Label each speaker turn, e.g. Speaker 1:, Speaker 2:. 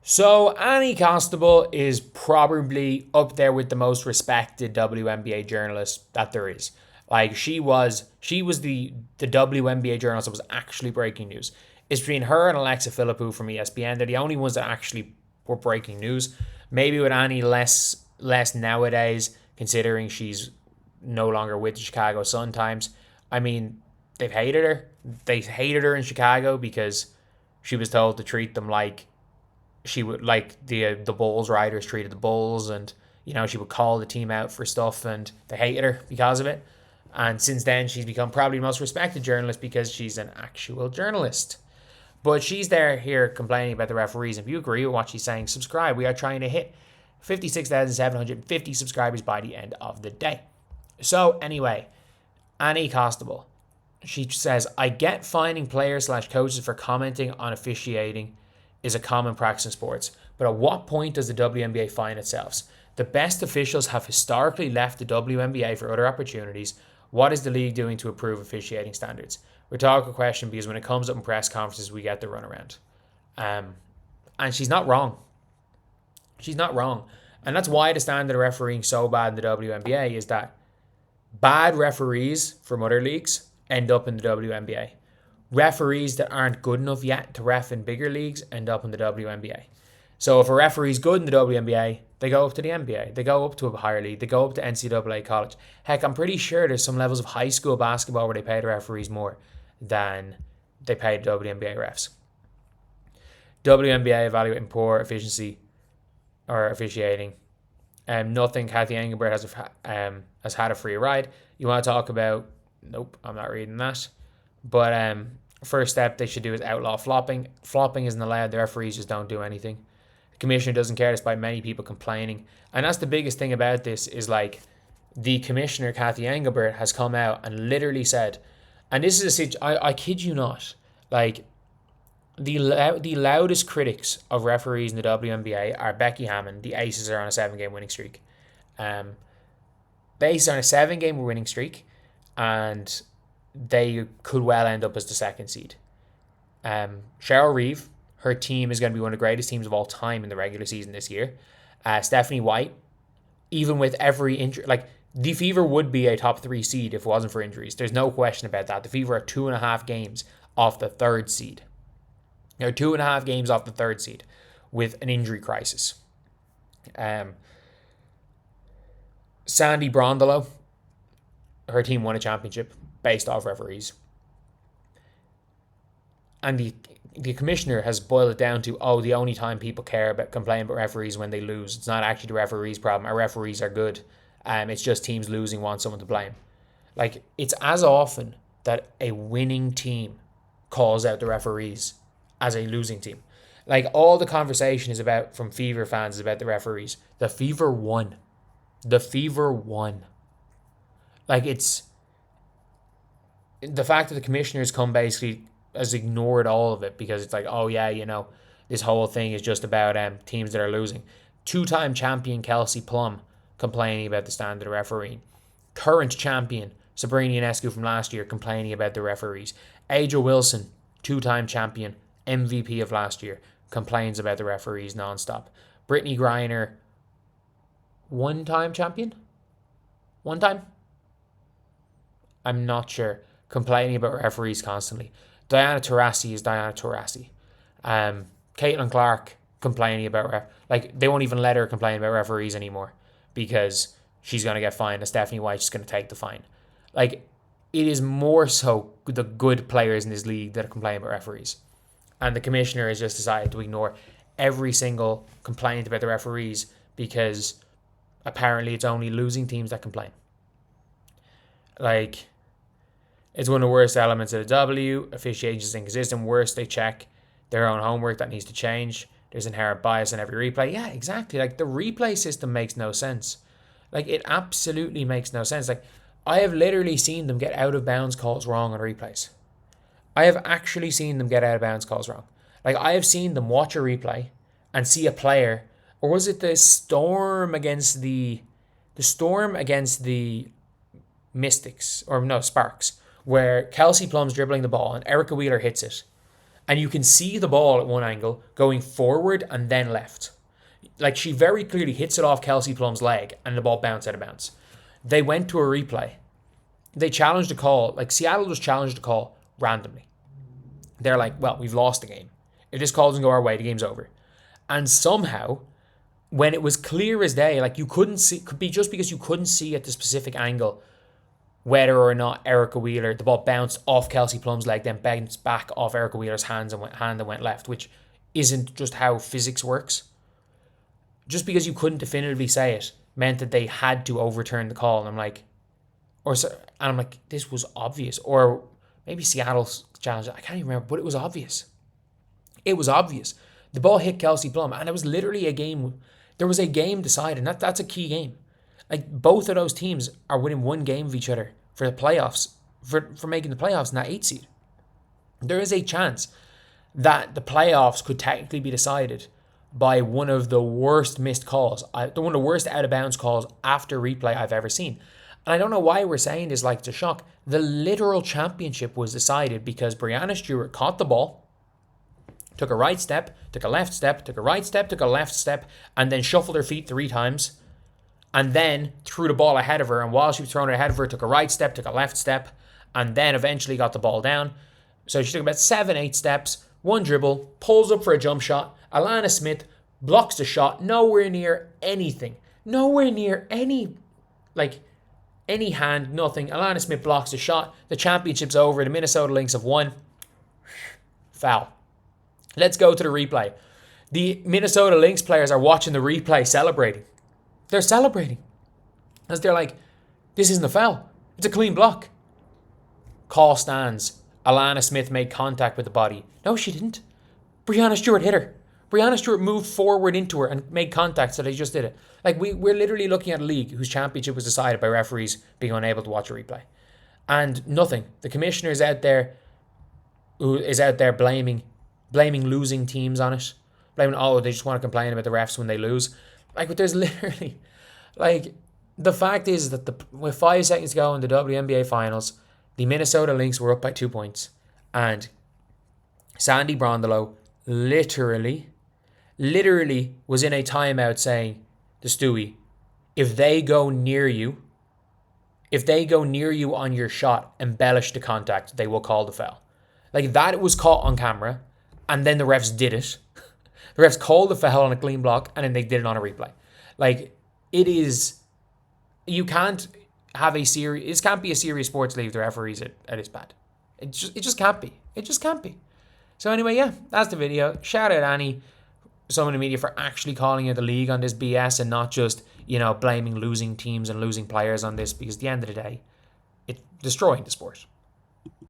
Speaker 1: So Annie Costable is probably up there with the most respected WNBA journalist that there is. Like she was the WNBA journalist that was actually breaking news. It's between her and Alexa Philippou from ESPN. They're the only ones that actually were breaking news. Maybe with Annie less nowadays, considering she's no longer with the Chicago Sun Times. I mean, they've hated her. They hated her in Chicago because she was told to treat them like she would like the Bulls riders treated the Bulls, and she would call the team out for stuff, and they hated her because of it. And since then, she's become probably the most respected journalist because she's an actual journalist. But she's there here complaining about the referees. If you agree with what she's saying, subscribe. We are trying to hit 56,750 subscribers by the end of the day. So anyway, Annie Costable. She says, I get fining players/coaches for commenting on officiating is a common practice in sports, but at what point does the WNBA fine itself? The best officials have historically left the WNBA for other opportunities. What is the league doing to improve officiating standards? Rhetorical question, because when it comes up in press conferences, we get the runaround. And she's not wrong. She's not wrong. And that's why the standard of refereeing so bad in the WNBA is that bad referees from other leagues end up in the WNBA. Referees that aren't good enough yet to ref in bigger leagues end up in the WNBA. So if a referee's good in the WNBA, they go up to the NBA. They go up to a higher league. They go up to NCAA college. Heck, I'm pretty sure there's some levels of high school basketball where they pay the referees more than they pay the WNBA refs. WNBA evaluating poor efficiency or officiating. Nothing. Kathy Engelbert has had a free ride. You want to talk about? Nope, I'm not reading that. But first step they should do is outlaw flopping. Flopping isn't allowed. The referees just don't do anything. The commissioner doesn't care, despite many people complaining. And that's the biggest thing about this is like the commissioner, Kathy Engelbert, has come out and literally said, and this is I kid you not, like the loudest critics of referees in the WNBA are Becky Hammond. The Aces are on a 7-game winning streak. The Aces are on a 7-game winning streak, and they could well end up as the second seed. Cheryl Reeve, her team is going to be one of the greatest teams of all time in the regular season this year. Stephanie White, even with every injury, like the Fever would be a top 3 seed if it wasn't for injuries. There's no question about that. The Fever are 2.5 games off the 3rd seed. They're 2.5 games off the 3rd seed with an injury crisis. Sandy Brondolo, her team won a championship based off referees. And the commissioner has boiled it down to, the only time people complain about referees when they lose. It's not actually the referees' problem. Our referees are good. It's just teams losing want someone to blame. Like, it's as often that a winning team calls out the referees as a losing team. Like, all the conversation is about, from Fever fans, is about the referees. The Fever won. The Fever won. Like, it's the fact that the commissioners has ignored all of it because it's like, this whole thing is just about teams that are losing. 2-time champion Kelsey Plum complaining about the standard of refereeing. Current champion Sabrina Ionescu from last year complaining about the referees. Aja Wilson, 2-time champion, MVP of last year, complains about the referees nonstop. Brittany Griner, 1-time champion? 1 time? I'm not sure. Complaining about referees constantly. Diana Taurasi is Diana Taurasi. Caitlin Clark complaining about they won't even let her complain about referees anymore because she's going to get fined and Stephanie White's just going to take the fine. Like, it is more so the good players in this league that are complaining about referees. And the commissioner has just decided to ignore every single complaint about the referees because apparently it's only losing teams that complain. Like, it's one of the worst elements of the W. Officiating is inconsistent. Worse, they check their own homework that needs to change. There's inherent bias in every replay. Yeah, exactly. Like, the replay system makes no sense. Like, it absolutely makes no sense. Like, I have literally seen them get out of bounds calls wrong on replays. I have actually seen them get out of bounds calls wrong. Like, I have seen them watch a replay and see a player, or was it the Storm against the Mystics, or no, Sparks, where Kelsey Plum's dribbling the ball and Erica Wheeler hits it. And you can see the ball at one angle going forward and then left. Like, she very clearly hits it off Kelsey Plum's leg and the ball bounced out of bounds. They went to a replay. They challenged a call. Like, Seattle just challenged a call randomly. They're like, well, we've lost the game. If this call doesn't go our way, the game's over. And somehow, when it was clear as day, like, you couldn't see, could be just because you couldn't see at the specific angle whether or not Erica Wheeler, the ball bounced off Kelsey Plum's leg, then bounced back off Erica Wheeler's hand and went left, which isn't just how physics works. Just because you couldn't definitively say it meant that they had to overturn the call. And I'm like, this was obvious. Or maybe Seattle's challenge, I can't even remember, but it was obvious. It was obvious. The ball hit Kelsey Plum, and it was literally a game. There was a game decided, and that's a key game. Like, both of those teams are winning one game of each other for the playoffs, for making the playoffs in that 8 seed. There is a chance that the playoffs could technically be decided by one of the worst missed calls, one of the worst out of bounds calls after replay I've ever seen. And I don't know why we're saying this like it's a shock. The literal championship was decided because Breanna Steward caught the ball, took a right step, took a left step, took a right step, took a left step, and then shuffled her feet 3 times, and then threw the ball ahead of her. And while she was throwing it ahead of her, took a right step, took a left step, and then eventually got the ball down. So she took about 7-8 steps, one dribble, pulls up for a jump shot. Alana Smith blocks the shot, nowhere near anything. Nowhere near any hand, nothing. Alana Smith blocks the shot. The championship's over. The Minnesota Lynx have won. Foul. Let's go to the replay. The Minnesota Lynx players are watching the replay celebrating. They're celebrating. As they're like, this isn't a foul. It's a clean block. Call stands. Alana Smith made contact with the body. No, she didn't. Breanna Steward hit her. Breanna Steward moved forward into her and made contact, so they just did it. Like, we're literally looking at a league whose championship was decided by referees being unable to watch a replay. And nothing. The commissioner is out there blaming losing teams on it. Blaming, they just want to complain about the refs when they lose. Like, but there's literally, like, the fact is that with 5 seconds to go in the WNBA finals, the Minnesota Lynx were up by 2 points. And Sandy Brondelot literally was in a timeout saying to Stewie, if they go near you on your shot, embellish the contact, they will call the foul. Like, that was caught on camera, and then the refs did it. The refs called the foul on a clean block, and then they did it on a replay. Like, it is, you can't have it can't be a serious sports league if the referees at its bad. It just can't be. It just can't be. So anyway, yeah, that's the video. Shout out Annie, some of the media, for actually calling out the league on this BS and not just, blaming losing teams and losing players on this, because at the end of the day, it's destroying the sport.